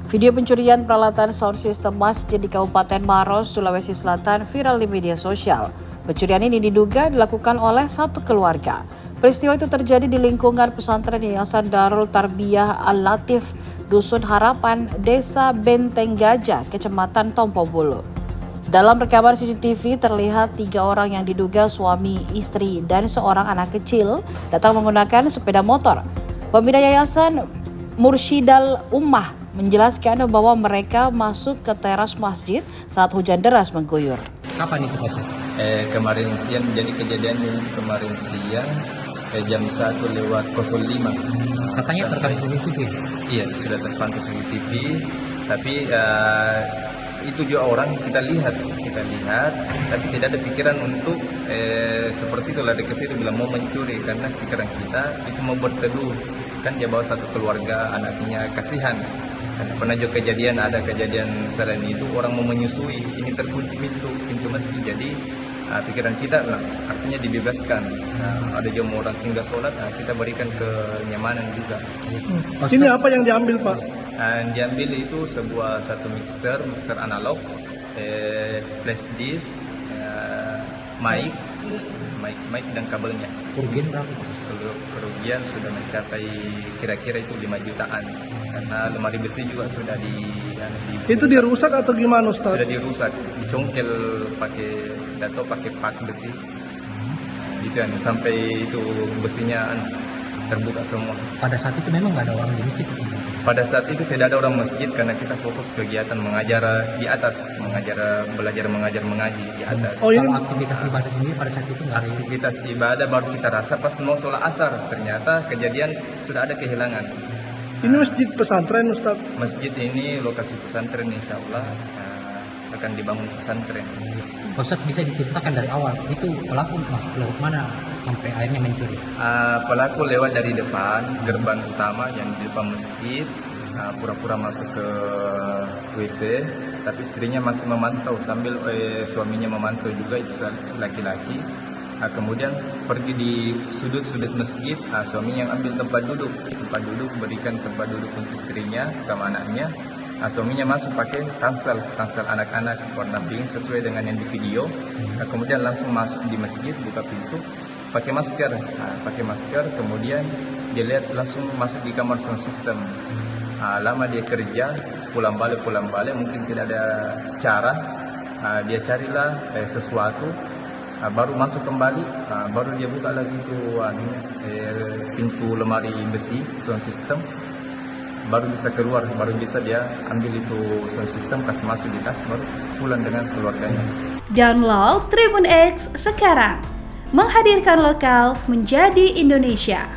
Video pencurian peralatan sound system masjid di Kabupaten Maros, Sulawesi Selatan viral di media sosial. Pencurian ini diduga dilakukan oleh satu keluarga. Peristiwa itu terjadi di lingkungan pesantren Yayasan Darul Tarbiyah Al-Latif, Dusun Harapan, Desa Benteng Gajah, Kecamatan Tompo Bulu. Dalam rekaman CCTV terlihat 3 orang yang diduga suami, istri, dan seorang anak kecil datang menggunakan sepeda motor. Pembina yayasan Mursyidal Ummah menjelaskan bahwa mereka masuk ke teras masjid saat hujan deras mengguyur. Kapan itu Pak? Kemarin siang, jadi kejadian ini kemarin siang jam 1:05. Katanya terkait CCTV? Iya, sudah terpantau CCTV, tapi itu juga orang kita lihat, tapi tidak ada pikiran untuk seperti itu lari ke situ bilang mau mencuri, karena pikiran kita itu mau berteduh, kan dia bawa satu keluarga, anaknya, kasihan. Karena pernah juga ada kejadian selain itu orang mau menyusui, ini terkunci pintu masjid, jadi pikiran kita artinya dibebaskan. Ada juga orang singgah sholat, kita berikan kenyamanan juga. Ini apa yang diambil Pak? Yang diambil itu satu mixer analog, flash disk, mic dan kabelnya. Kerugian berapa? Kerugian sudah mencapai kira-kira itu 5 jutaan, karena lemari besi juga sudah Itu dirusak atau gimana Ustaz? Sudah dirusak, dicongkel pakai pak besi. Itu yang sampai itu besinya terbuka semua. Pada saat itu memang nggak ada orang di masjid? Pada saat itu tidak ada orang masjid karena kita fokus kegiatan mengajar di atas, belajar mengaji di atas. Kalau aktivitas ibadah sendiri pada saat itu nggak ada? Aktivitas ibadah baru kita rasa pas mau sholat asar, ternyata kejadian sudah ada kehilangan. Ini masjid pesantren Ustaz? Masjid ini lokasi pesantren, insya Allah akan dibangun pesantren. Ustaz, bisa diceritakan dari awal itu pelaku masuk lewat mana sampai akhirnya mencuri? Pelaku lewat dari depan gerbang utama yang di depan masjid, pura-pura masuk ke WC, tapi istrinya masih memantau sambil suaminya memantau juga, itu laki-laki. Kemudian pergi di sudut-sudut masjid, suaminya yang ambil tempat duduk, berikan tempat duduk untuk istrinya sama anaknya. Suaminya masuk pakai tansel anak-anak warna pink sesuai dengan yang di video. Kemudian langsung masuk di masjid, buka pintu, pakai masker, kemudian dia lihat langsung masuk di kamar sound system. Lama dia kerja, pulang balik, mungkin tidak ada cara, dia carilah sesuatu, baru masuk kembali, baru dia buka lagi itu pintu lemari besi sound system. Baru bisa keluar, baru bisa dia ambil itu sound system, kasih masuk di tas, baru pulang dengan keluarganya. Download Tribun X sekarang, menghadirkan lokal menjadi Indonesia.